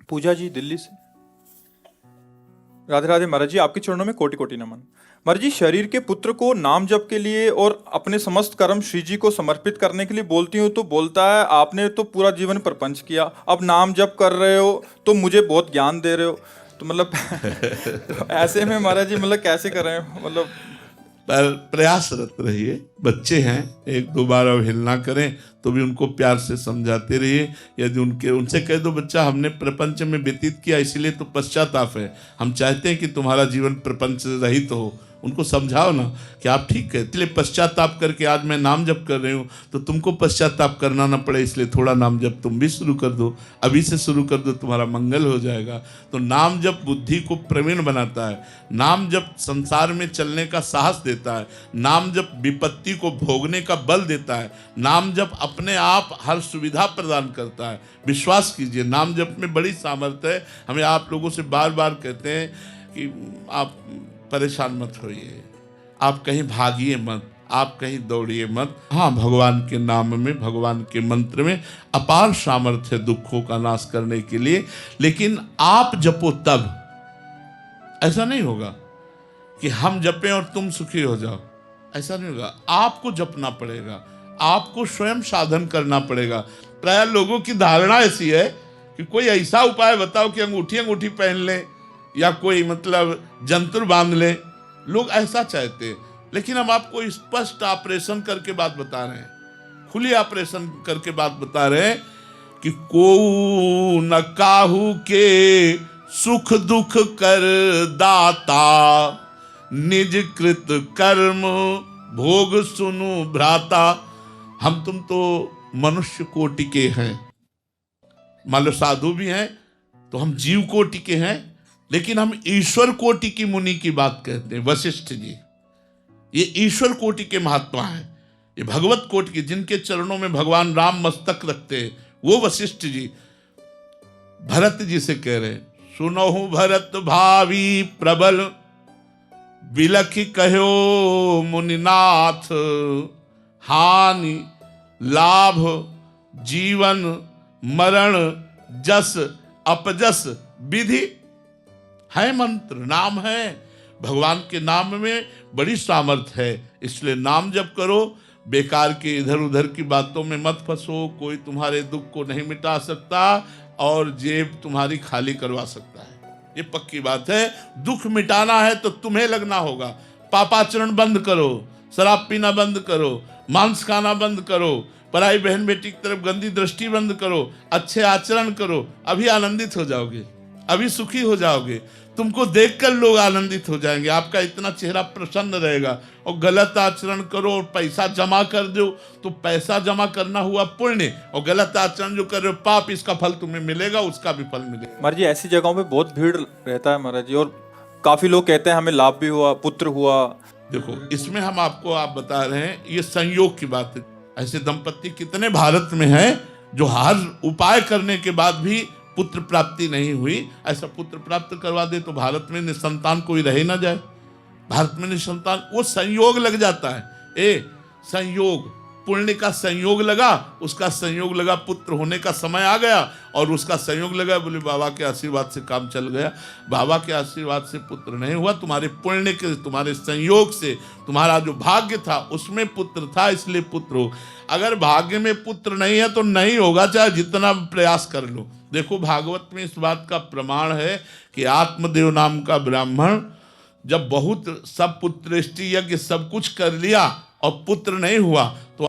पूजा जी दिल्ली से। राधे राधे महाराज जी, आपके चरणों में कोटि कोटि नमन। महाराज जी, शरीर के पुत्र को नाम जप के लिए और अपने समस्त कर्म श्री जी को समर्पित करने के लिए बोलती हूँ तो बोलता है आपने तो पूरा जीवन प्रपंच किया, अब नाम जप कर रहे हो तो मुझे बहुत ज्ञान दे रहे हो। तो मतलब तो ऐसे में महाराज जी मतलब कैसे करें, मतलब पर प्रयासरत रहिए। बच्चे हैं, एक दो बार अवहेलना करें तो भी उनको प्यार से समझाते रहिए। यदि उनसे कह दो बच्चा हमने प्रपंच में व्यतीत किया इसीलिए तो पश्चाताप है, हम चाहते हैं कि तुम्हारा जीवन प्रपंच रहित हो, उनको समझाओ ना कि आप ठीक है, इसलिए पश्चाताप करके आज मैं नाम जप कर रही हूँ तो तुमको पश्चाताप करना ना पड़े, इसलिए थोड़ा नाम जप तुम भी शुरू कर दो, अभी से शुरू कर दो, तुम्हारा मंगल हो जाएगा। तो नाम जप बुद्धि को प्रवीण बनाता है, नाम जप संसार में चलने का साहस देता है, नाम जप विपत्ति को भोगने का बल देता है, नाम जप अपने आप हर सुविधा प्रदान करता है। विश्वास कीजिए, नाम जप में बड़ी सामर्थ्य है। हमें आप लोगों से बार बार कहते हैं कि आप परेशान मत होइए, आप कहीं भागिए मत, आप कहीं दौड़िए मत। हाँ, भगवान के नाम में, भगवान के मंत्र में अपार सामर्थ्य है दुखों का नाश करने के लिए। लेकिन आप जपो तब, ऐसा नहीं होगा कि हम जपें और तुम सुखी हो जाओ, ऐसा नहीं होगा। आपको जपना पड़ेगा, आपको स्वयं साधन करना पड़ेगा। प्राय लोगों की धारणा ऐसी है कि कोई ऐसा उपाय बताओ कि अंगूठी अंगूठी पहन ले या कोई मतलब जंतर बांध ले, लोग ऐसा चाहते हैं। लेकिन हम आपको स्पष्ट ऑपरेशन करके बात बता रहे हैं, खुली ऑपरेशन करके बात बता रहे हैं कि को न काहू के सुख दुख कर दाता, निज कृत कर्म भोग सुनु भ्राता। हम तुम तो मनुष्य कोटि के हैं, मान लो साधु भी हैं तो हम जीव कोटि के हैं, लेकिन हम ईश्वर कोटि की मुनि की बात कहते हैं। वशिष्ठ जी ये ईश्वर कोटि के महात्मा हैं, ये भगवत कोटि के, जिनके चरणों में भगवान राम मस्तक रखते हैं, वो वशिष्ठ जी भरत जी से कह रहे हैं, सुनहु भरत भावी प्रबल, बिलखि कहो मुनिनाथ, हानि लाभ जीवन मरण जस अपजस विधि। है मंत्र, नाम है, भगवान के नाम में बड़ी सामर्थ्य है, इसलिए नाम जप करो। बेकार के इधर उधर की बातों में मत फंसो, कोई तुम्हारे दुख को नहीं मिटा सकता और जेब तुम्हारी खाली करवा सकता है, ये पक्की बात है। दुख मिटाना है तो तुम्हें लगना होगा। पापाचरण बंद करो, शराब पीना बंद करो, मांस खाना बंद करो, पराई बहन बेटी की तरफ गंदी दृष्टि बंद करो, अच्छे आचरण करो, अभी आनंदित हो जाओगे, अभी सुखी हो जाओगे। तुमको देखकर लोग आनंदित हो जाएंगे, आपका इतना चेहरा प्रसन्न रहेगा। और गलत आचरण करो और पैसा जमा कर दो तो पैसा जमा करना हुआ पुण्य, और गलत आचरण जो कर रहे हो पाप, इसका फल तुम्हें मिलेगा, उसका भी फल मिलेगा। महाराज जी ऐसी जगहों पे बहुत भीड़ रहता है महाराज जी, और काफी लोग कहते हैं हमें लाभ भी हुआ, पुत्र हुआ। देखो, इसमें हम आपको आप बता रहे हैं, ये संयोग की बात है। ऐसे दंपत्ति कितने भारत में हैं जो हर उपाय करने के बाद भी पुत्र प्राप्ति नहीं हुई। ऐसा पुत्र प्राप्त करवा दे तो भारत में निसंतान कोई रह ना जाए। भारत में निसंतान, वो संयोग लग जाता है। संयोग, पुण्य का संयोग लगा, उसका संयोग लगा, पुत्र होने का समय आ गया और उसका संयोग लगा, बोले बाबा के आशीर्वाद से काम चल गया। बाबा के आशीर्वाद से पुत्र नहीं हुआ, तुम्हारे पुण्य के, तुम्हारे संयोग से, तुम्हारा जो भाग्य था उसमें पुत्र था, इसलिए पुत्र हो। अगर भाग्य में पुत्र नहीं है तो नहीं होगा, चाहे जितना प्रयास कर लो। देखो, भागवत में इस बात का प्रमाण है कि आत्मदेव नाम का ब्राह्मण जब बहुत सब पुत्रेष्टि यज्ञ सब कुछ कर लिया और पुत्र नहीं हुआ तो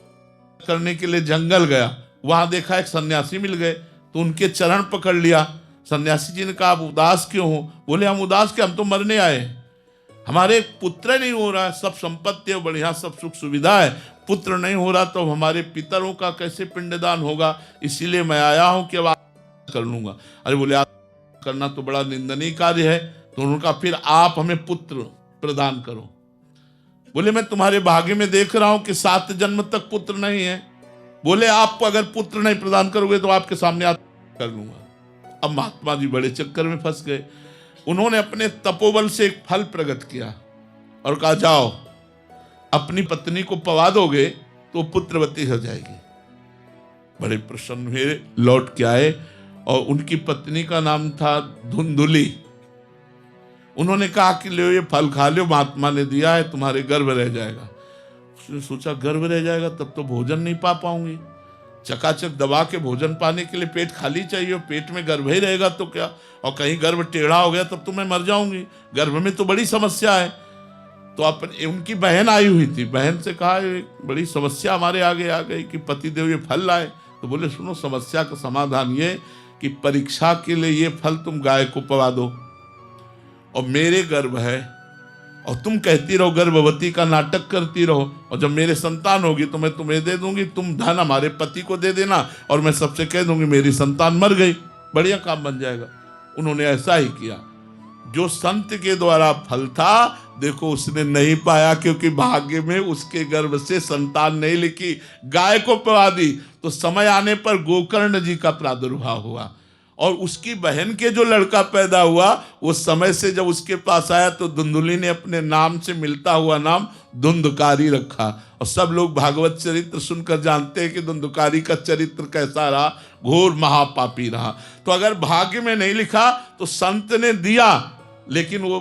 करने के लिए जंगल गया, वहां देखा एक सन्यासी मिल गए तो उनके चरण पकड़ लिया। सन्यासी जी ने कहा आप उदास क्यों हो? बोले हम उदास क्या, हम तो मरने आए, हमारे पुत्र नहीं हो रहा, सब संपत्ति है बढ़िया, सब सुख सुविधा है, पुत्र नहीं हो रहा तो हमारे पितरों का कैसे पिंडदान होगा, इसीलिए मैं आया हूं कि अब कर लूंगा। अरे बोले आप करना तो बड़ा निंदनीय कार्य है। तो उन्होंने कहा फिर आप हमें पुत्र प्रदान करो। बोले मैं तुम्हारे भाग्य में देख रहा हूं कि 7 जन्म तक पुत्र नहीं है। बोले आप अगर पुत्र नहीं प्रदान करोगे तो आपके सामने कर लूंगा। अब महात्मा जी बड़े चक्कर में फंस गए। उन्होंने अपने तपोबल से एक फल प्रकट किया और कहा जाओ अपनी पत्नी को पवा दोगे तो पुत्रवती हो जाएगी। बड़े प्रसन्न हुए, लौट के आए और उनकी पत्नी का नाम था धुंधुली। उन्होंने कहा कि लो ये फल खा लो, महात्मा ने दिया है, तुम्हारे गर्भ रह जाएगा। उसने सोचा गर्भ रह जाएगा तब तो भोजन नहीं पा पाऊंगी, चकाचक दबा के भोजन पाने के लिए पेट खाली चाहिए, पेट में गर्भ ही रहेगा तो क्या, और कहीं गर्भ टेढ़ा हो गया तब तो मैं मर जाऊंगी, गर्भ में तो बड़ी समस्या है। तो अपने उनकी बहन आई हुई थी, बहन से कहा बड़ी समस्या हमारे आगे आ गई कि पतिदेव ये फल लाए। तो बोले सुनो, समस्या का समाधान ये कि परीक्षा के लिए ये फल तुम गाय को पवा दो, और मेरे गर्भ है और तुम कहती रहो, गर्भवती का नाटक करती रहो, और जब मेरे संतान होगी तो मैं तुम्हें दे दूंगी, तुम धन हमारे पति को दे देना, और मैं सबसे कह दूंगी मेरी संतान मर गई, बढ़िया काम बन जाएगा। उन्होंने ऐसा ही किया। जो संत के द्वारा फल था, देखो उसने नहीं पाया, क्योंकि भाग्य में उसके गर्भ से संतान नहीं लिखी, गाय को पवा दी। तो समय आने पर गोकर्ण जी का प्रादुर्भाव हुआ, और उसकी बहन के जो लड़का पैदा हुआ, वो समय से जब उसके पास आया तो धुंधुली ने अपने नाम से मिलता हुआ नाम धुंधकारी रखा। और सब लोग भागवत चरित्र सुनकर जानते हैं कि धुंधकारी का चरित्र कैसा रहा, घोर महापापी रहा। तो अगर भाग्य में नहीं लिखा तो संत ने दिया, लेकिन वो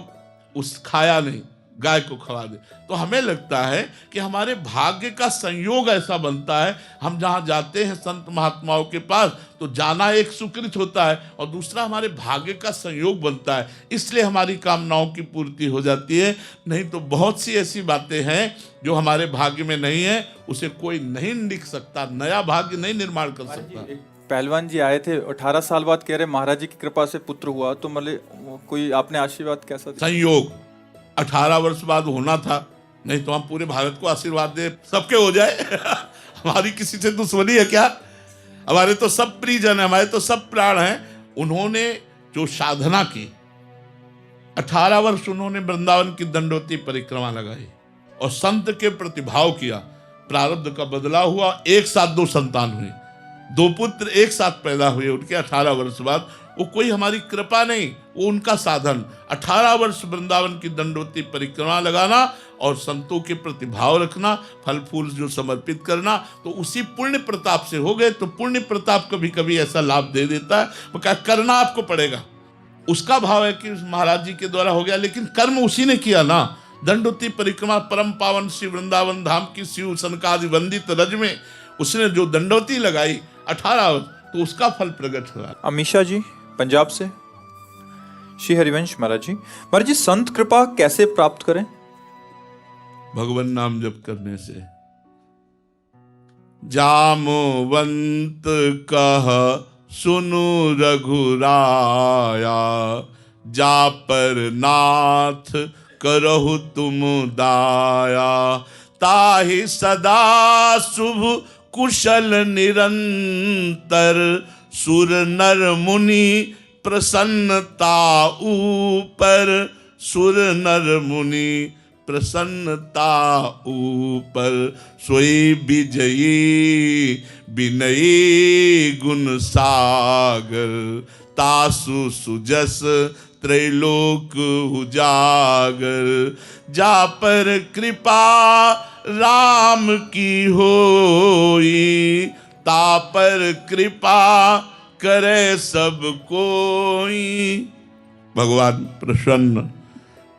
खाया नहीं, गाय को खवा दे। तो हमें लगता है कि हमारे भाग्य का संयोग ऐसा बनता है, हम जहाँ जाते हैं संत महात्माओं के पास तो जाना एक सुकृत होता है, और दूसरा हमारे भाग्य का संयोग बनता है, इसलिए हमारी कामनाओं की पूर्ति हो जाती है। नहीं तो बहुत सी ऐसी बातें हैं जो हमारे भाग्य में नहीं है, उसे कोई नहीं लिख सकता, नया भाग्य नहीं निर्माण कर सकता। पहलवान जी आए थे, 18 साल बाद कह रहे महाराज जी की कृपा से पुत्र हुआ, तो मतलब कोई आपने आशीर्वाद कैसा दिया? संयोग 18 वर्ष बाद होना था, नहीं तो हम पूरे भारत को आशीर्वाद दे सबके हो जाए। हमारी किसी से दुश्मनी है क्या? हमारे तो सब परिजन है, हमारे तो सब प्राण हैं। उन्होंने जो साधना की, 18 वर्ष उन्होंने वृंदावन की दंडोती परिक्रमा लगाई और संत के प्रतिभाव किया, प्रारब्ध का बदलाव हुआ, एक साथ 2 संतान हुए, 2 पुत्र एक साथ पैदा हुए उनके 18 वर्ष बाद। वो कोई हमारी कृपा नहीं, वो उनका साधन। 18 वर्ष वृंदावन की दंडोती परिक्रमा लगाना और संतों के प्रतिभाव रखना, फल फूल जो समर्पित करना, तो उसी पुण्य प्रताप से हो गए। तो पुण्य प्रताप कभी कभी ऐसा लाभ दे देता है, वो क्या करना आपको पड़ेगा। उसका भाव है कि महाराज जी के द्वारा हो गया, लेकिन कर्म उसी ने किया ना। दंडोती परिक्रमा परम पावन श्री वृंदावन धाम की शिव सनकादि वंदित रज में उसने जो दंडोती लगाई 18 वर्ष, तो उसका फल प्रकट हुआ। अमीशा जी पंजाब से, श्री हरिवंश महाराज जी, संत कृपा कैसे प्राप्त करें? भगवान नाम जप करने से। जामवंत कह सुनु रघुराया, जा पर नाथ करहु तुम दाया, ताहि सदा शुभ कुशल निरंतर, सुर नर मुनि प्रसन्नता ऊपर, सुर नर मुनि प्रसन्नता ऊपर, सोई विजयी विनयी गुण सागर, तासु सुजस त्रैलोक उजागर, जा पर कृपा राम की होई, ता पर कृपा करे सब कोई। भगवान प्रसन्न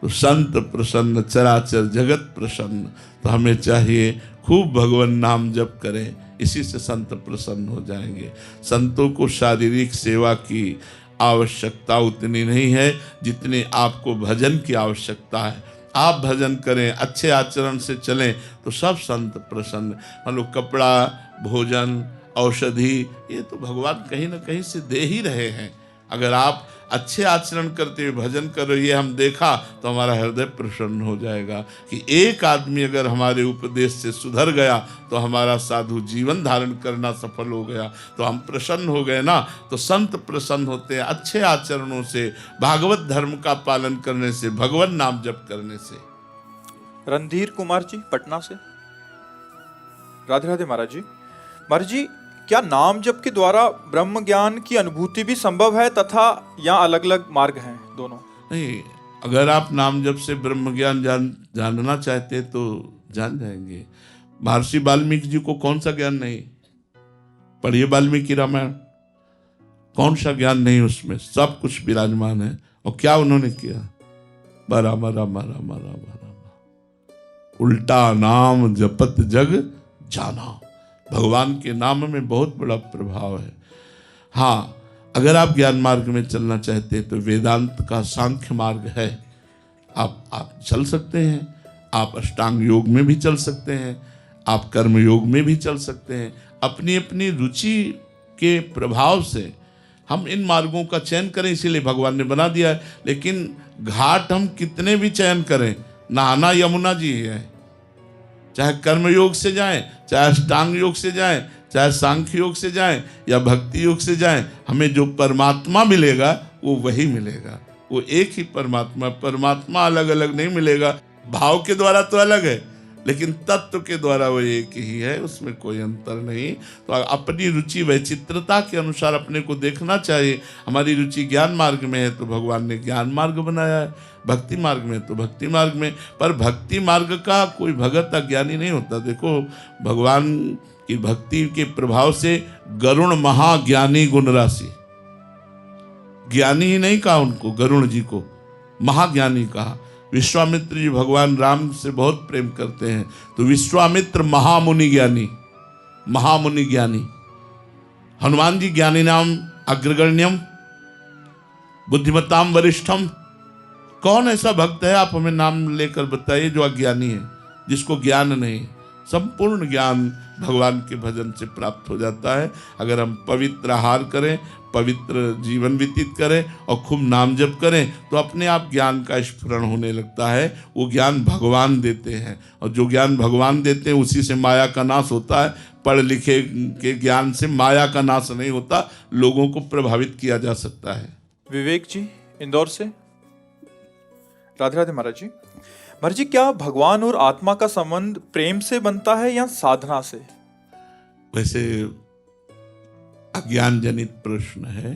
तो संत प्रसन्न, चराचर जगत प्रसन्न। तो हमें चाहिए खूब भगवान नाम जप करें, इसी से संत प्रसन्न हो जाएंगे। संतों को शारीरिक सेवा की आवश्यकता उतनी नहीं है जितनी आपको भजन की आवश्यकता है। आप भजन करें, अच्छे आचरण से चलें तो सब संत प्रसन्न। मतलब कपड़ा, भोजन, औषधि, ये तो भगवान कहीं ना कहीं से दे ही रहे हैं। अगर आप अच्छे आचरण करते हुए भजन करो, ये हम देखा तो हमारा हृदय प्रसन्न हो जाएगा कि एक आदमी अगर हमारे उपदेश से सुधर गया तो हमारा साधु जीवन धारण करना सफल हो गया, तो हम प्रसन्न हो गए ना। तो संत प्रसन्न होते हैं अच्छे आचरणों से, भागवत धर्म का पालन करने से, भगवान नाम जप करने से। रणधीर कुमार जी पटना से, राधे राधे महाराज जी। महाराज जी, क्या नाम जप के द्वारा ब्रह्म ज्ञान की अनुभूति भी संभव है तथा यहाँ अलग अलग मार्ग हैं दोनों? नहीं, अगर आप नाम जप से ब्रह्म ज्ञान जानना चाहते तो जान जाएंगे। महर्षि वाल्मीकि जी को कौन सा ज्ञान नहीं? पढ़िए वाल्मीकि रामायण, कौन सा ज्ञान नहीं उसमें, सब कुछ विराजमान है। और क्या उन्होंने किया, बरा मरा मरा मरा मरा, उल्टा नाम जपत जग जाना। भगवान के नाम में बहुत बड़ा प्रभाव है। हाँ, अगर आप ज्ञान मार्ग में चलना चाहते हैं तो वेदांत का सांख्य मार्ग है, आप चल सकते हैं। आप अष्टांग योग में भी चल सकते हैं, आप कर्म योग में भी चल सकते हैं। अपनी अपनी रुचि के प्रभाव से हम इन मार्गों का चयन करें, इसीलिए भगवान ने बना दिया है। लेकिन घाट हम कितने भी चयन करें, नहाना यमुना जी है। चाहे कर्म योग से जाएं, चाहे अष्टांग योग से जाएं, चाहे सांख्य योग से जाएं या भक्ति योग से जाएं, हमें जो परमात्मा मिलेगा वो वही मिलेगा। वो एक ही परमात्मा अलग अलग नहीं मिलेगा। भाव के द्वारा तो अलग है, लेकिन तत्व के द्वारा वो एक ही है, उसमें कोई अंतर नहीं। तो अपनी रुचि वैचित्रता के अनुसार अपने को देखना चाहिए। हमारी रुचि ज्ञान मार्ग में है तो भगवान ने ज्ञान मार्ग बनाया है, भक्ति मार्ग में तो भक्ति मार्ग में। पर भक्ति मार्ग का कोई भगत अज्ञानी नहीं होता। देखो, भगवान की भक्ति के प्रभाव से गरुण महाज्ञानी गुण राशि, ज्ञानी ही नहीं कहा उनको, गरुण जी को महाज्ञानी कहा। विश्वामित्र जी भगवान राम से बहुत प्रेम करते हैं, तो विश्वामित्र महामुनि ज्ञानी, महामुनि ज्ञानी। हनुमान जी ज्ञानी नाम अग्रगण्यम बुद्धिमताम वरिष्ठम। कौन ऐसा भक्त है, आप हमें नाम लेकर बताइए, जो अज्ञानी है, जिसको ज्ञान नहीं। संपूर्ण ज्ञान भगवान के भजन से प्राप्त हो जाता है। अगर हम पवित्र आहार करें, पवित्र जीवन व्यतीत करें और खूब नाम जप करें, तो अपने आप ज्ञान का स्फुरण होने लगता है। वो ज्ञान भगवान देते हैं, और जो ज्ञान भगवान देते हैं उसी से माया का नाश होता है। पढ़ लिखे के ज्ञान से माया का नाश नहीं होता, लोगों को प्रभावित किया जा सकता है। विवेक जी इंदौर से। राधे राधे महाराज जी। महाराज जी, क्या भगवान और आत्मा का संबंध प्रेम से बनता है या साधना से? वैसे अज्ञान जनित प्रश्न है।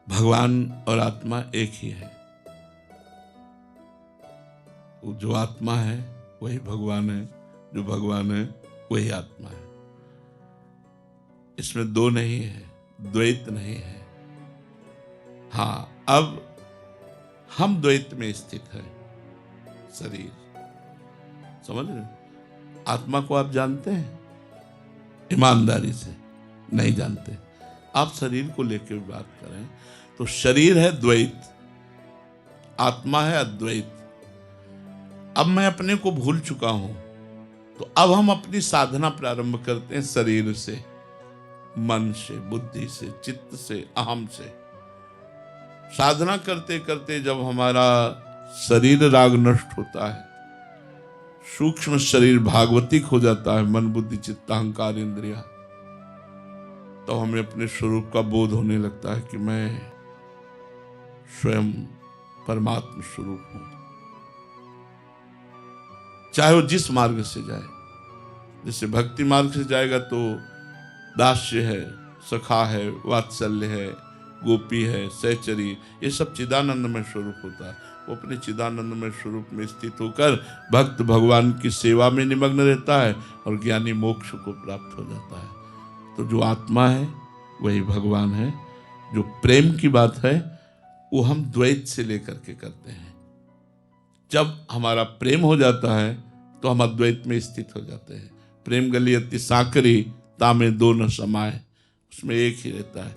भगवान और आत्मा एक ही है। जो आत्मा है वही भगवान है, जो भगवान है वही आत्मा है। इसमें दो नहीं है, द्वैत नहीं है। हाँ, अब हम द्वैत में स्थित है। शरीर, समझ रहे? आत्मा को आप जानते हैं? ईमानदारी से नहीं जानते। आप शरीर को लेकर बात करें तो शरीर है द्वैत, आत्मा है अद्वैत। अब मैं अपने को भूल चुका हूं, तो अब हम अपनी साधना प्रारंभ करते हैं शरीर से, मन से, बुद्धि से, चित्त से, अहम से। साधना करते करते जब हमारा शरीर राग नष्ट होता है, सूक्ष्म शरीर भागवतिक हो जाता है, मन बुद्धि चित्त अहंकार इंद्रिया, तो हमें अपने स्वरूप का बोध होने लगता है कि मैं स्वयं परमात्म स्वरूप हूं। चाहे वो जिस मार्ग से जाए, जैसे भक्ति मार्ग से जाएगा तो दास्य है, सखा है, वात्सल्य है, गोपी है, सहचरी, ये सब चिदानंद में स्वरूप होता है। वो अपने चिदानंद में स्वरूप में स्थित होकर भक्त भगवान की सेवा में निमग्न रहता है और ज्ञानी मोक्ष को प्राप्त हो जाता है। तो जो आत्मा है वही भगवान है। जो प्रेम की बात है वो हम द्वैत से लेकर के करते हैं। जब हमारा प्रेम हो जाता है तो हम अद्वैत में स्थित हो जाते हैं। प्रेम गली अति साकरी तामे दो न समाए, उसमें एक ही रहता है।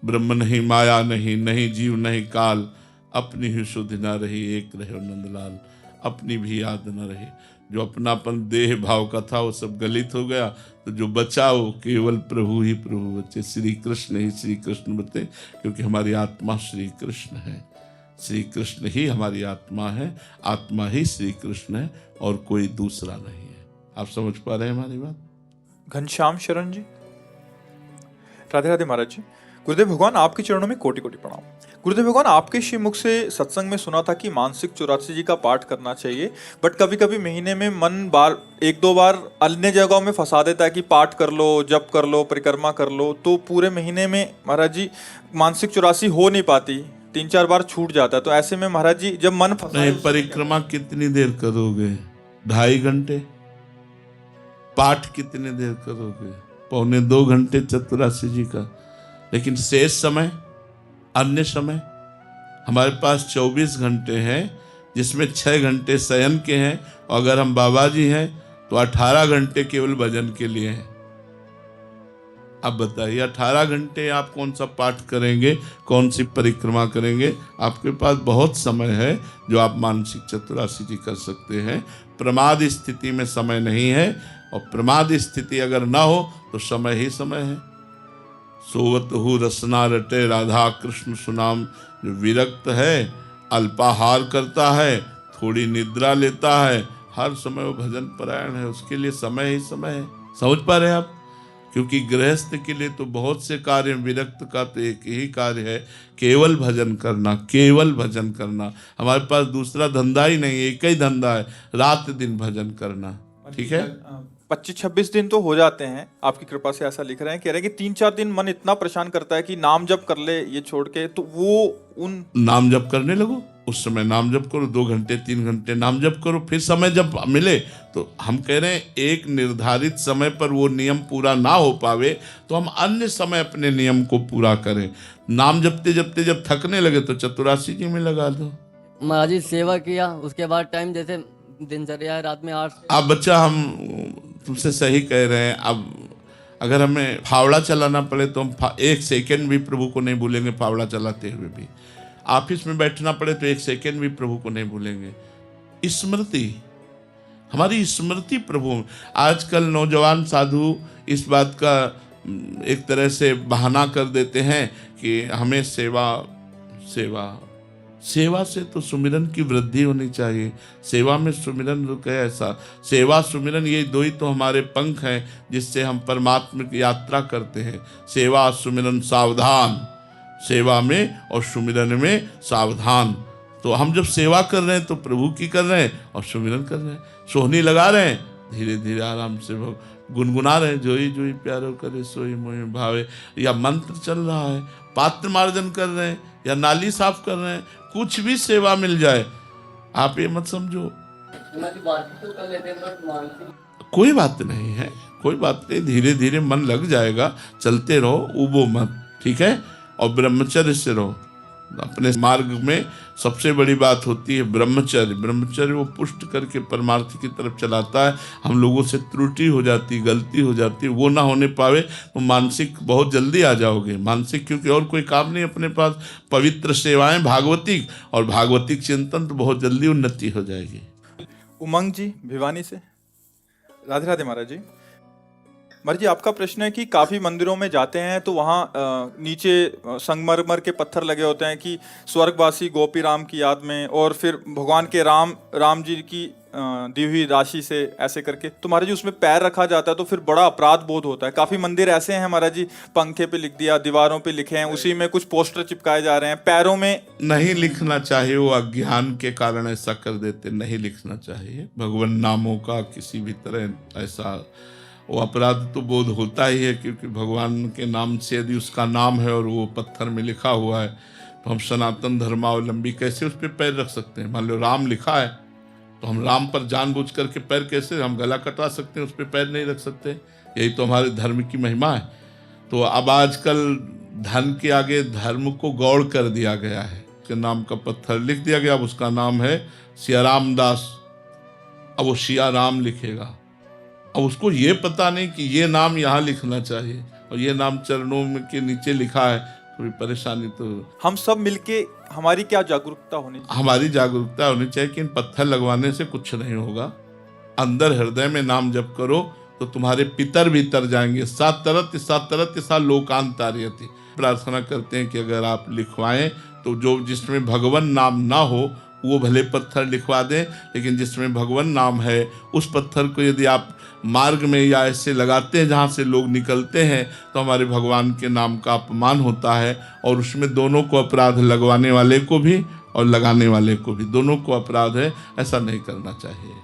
ब्रह्म नहीं, माया नहीं, नहीं जीव नहीं काल, अपनी ही सुधि न रही, एक रहे नंदलाल, अपनी भी याद न रही। जो अपनापन देह भाव का था वो सब गलित हो गया, तो जो बचा वो केवल प्रभु ही प्रभु बचे, श्री कृष्ण ही श्री कृष्ण बचे, क्योंकि हमारी आत्मा श्री कृष्ण है। श्री कृष्ण ही हमारी आत्मा है, आत्मा ही श्री कृष्ण है और कोई दूसरा नहीं है। आप समझ पा रहे हैं हमारी बात? घनश्याम शरण जी। राधे राधे महाराज जी। गुरुदेव भगवान, आपके चरणों में कोटि कोटि प्रणाम। गुरुदेव भगवान, आपके श्री मुख से सत्संग में सुना था कि मानसिक 84 जी का पाठ करना चाहिए, बट कभी कभी महीने में मन एक दो बार अन्य जगहों में फंसा देता है कि पाठ कर लो, जप कर लो, परिक्रमा कर लो, तो पूरे महीने में महाराज जी मानसिक 84 हो नहीं पाती, 3-4 बार छूट जाता है। तो ऐसे में महाराज जी जब मन फंसा, परिक्रमा कितनी देर करोगे? 2.5 घंटे। पाठ कितने देर करोगे? 1.25 घंटे चतुरासी जी का। लेकिन शेष समय, अन्य समय हमारे पास 24 घंटे हैं, जिसमें 6 घंटे शयन के हैं, और अगर हम बाबा जी हैं तो 18 घंटे केवल भजन के लिए हैं। अब बताइए 18 घंटे आप कौन सा पाठ करेंगे, कौन सी परिक्रमा करेंगे? आपके पास बहुत समय है जो आप मानसिक चतुरासी जी कर सकते हैं। प्रमाद स्थिति में समय नहीं है, और प्रमाद स्थिति अगर ना हो तो समय ही समय है। सोवत हु रसना रटे राधा कृष्ण सुनाम। जो विरक्त है, अल्पाहार करता है, थोड़ी निद्रा लेता है, हर समय वो भजन परायण है, उसके लिए समय ही समय है। समझ पा रहे हैं आप? क्योंकि गृहस्थ के लिए तो बहुत से कार्य, विरक्त का तो एक ही कार्य है, केवल भजन करना, केवल भजन करना। हमारे पास दूसरा धंधा ही नहीं, एक ही धंधा है, रात दिन भजन करना। ठीक है, 25-26 दिन तो हो जाते हैं आपकी कृपा से, ऐसा लिख रहे हैं। कह रहे हैं कि 3-4 दिन मन इतना परेशान करता है कि नाम जप कर ले ये छोड़ के, तो वो उन नाम जप करने लगो, उस समय नाम जप करो, 2 घंटे 3 घंटे नाम जप करो, फिर समय जब मिले तो हम कह रहे हैं एक निर्धारित समय पर वो नियम पूरा ना हो पावे तो हम अन्य समय अपने नियम को पूरा करें। नाम जपते जपते जब थकने लगे तो चतुरासी जी में लगा दो। महाराज जी सेवा किया, उसके बाद टाइम जैसे दिनचर्या है, रात में 8 से आप बच्चा, हम तुमसे सही कह रहे हैं। अब अगर हमें फावड़ा चलाना पड़े तो हम 1 सेकेंड भी प्रभु को नहीं भूलेंगे, फावड़ा चलाते हुए भी। ऑफिस में बैठना पड़े तो 1 सेकेंड भी प्रभु को नहीं भूलेंगे। स्मृति, हमारी स्मृति प्रभु। आजकल नौजवान साधु इस बात का एक तरह से बहाना कर देते हैं कि हमें सेवा से तो सुमिरन की वृद्धि होनी चाहिए। सेवा में सुमिरन रुक है, ऐसा सेवा सुमिरन ये दो ही तो हमारे पंख हैं जिससे हम परमात्मा की यात्रा करते हैं। सेवा सुमिरन सावधान, सेवा में और सुमिरन में सावधान। तो हम जब सेवा कर रहे हैं तो प्रभु की कर रहे हैं और सुमिरन कर रहे हैं, सोहनी लगा रहे हैं, धीरे धीरे आराम से गुनगुना रहे हैं, जोई जोई प्यारो करे सोई मोहि भावे, या मंत्र चल रहा है, पात्र मार्जन कर रहे हैं, या नाली साफ कर रहे हैं, कुछ भी सेवा मिल जाए। आप ये मत समझो तो कर लेते हैं, बट मानसिक कोई बात नहीं है, कोई बात नहीं, धीरे धीरे मन लग जाएगा, चलते रहो, उबो मत, ठीक है। और ब्रह्मचर्य से रहो। अपने मार्ग में सबसे बड़ी बात होती है ब्रह्मचर्य। ब्रह्मचर्य वो पुष्ट करके परमार्थ की तरफ चलाता है। हम लोगों से त्रुटि हो जाती, गलती हो जाती, वो ना होने पावे तो मानसिक बहुत जल्दी आ जाओगे। मानसिक क्योंकि और कोई काम नहीं अपने पास, पवित्र सेवाएं भागवतिक और भागवतिक चिंतन, तो बहुत जल्दी उन्नति हो जाएगी। उमंग जी भिवानी से, राधे राधे महाराज जी। महाराज जी आपका प्रश्न है कि काफ़ी मंदिरों में जाते हैं तो वहाँ नीचे संगमरमर के पत्थर लगे होते हैं कि स्वर्गवासी गोपी राम की याद में, और फिर भगवान के राम जी की दी हुई राशि से ऐसे करके, तो महाराज जी उसमें पैर रखा जाता है तो फिर बड़ा अपराध बोध होता है। काफ़ी मंदिर ऐसे हैं महाराज जी, पंखे पे लिख दिया, दीवारों पे लिखे हैं, उसी में कुछ पोस्टर चिपकाए जा रहे हैं, पैरों में नहीं लिखना चाहिए, वो अज्ञान के कारण ऐसा कर देते, नहीं लिखना चाहिए। भगवान नामों का किसी भी तरह ऐसा वो अपराध तो बोध होता ही है, क्योंकि भगवान के नाम से यदि उसका नाम है और वो पत्थर में लिखा हुआ है तो हम सनातन धर्मावलंबी कैसे उस पर पैर रख सकते हैं? मान लो राम लिखा है तो हम राम पर जानबूझ करके पैर कैसे, हम गला कटवा सकते हैं, उस पर पैर नहीं रख सकते? यही तो हमारे धर्म की महिमा है। तो अब आजकल धन के आगे धर्म को गौड़ कर दिया गया है, उसके नाम का पत्थर लिख दिया गया, अब उसका नाम है सियाराम दास, अब वो सिया राम लिखेगा। अब उसको ये पता नहीं कि ये नाम यहाँ लिखना चाहिए और ये नाम चरणों में के नीचे लिखा है, थोड़ी परेशानी। तो हम सब मिलके, हमारी क्या जागरूकता होनी चाहिए? हमारी जागरूकता होनी चाहिए कि इन पत्थर लगवाने से कुछ नहीं होगा। अंदर हृदय में नाम जप करो तो तुम्हारे पितर भी तर जाएंगे। सात तरत सा लोकांतार्यति। प्रार्थना करते हैं कि अगर आप लिखवाएं तो जो जिसमें भगवान नाम ना हो वो भले पत्थर लिखवा दें, लेकिन जिसमें भगवान नाम है उस पत्थर को यदि आप मार्ग में या ऐसे लगाते हैं जहाँ से लोग निकलते हैं तो हमारे भगवान के नाम का अपमान होता है, और उसमें दोनों को अपराध, लगवाने वाले को भी और लगाने वाले को भी, दोनों को अपराध है। ऐसा नहीं करना चाहिए।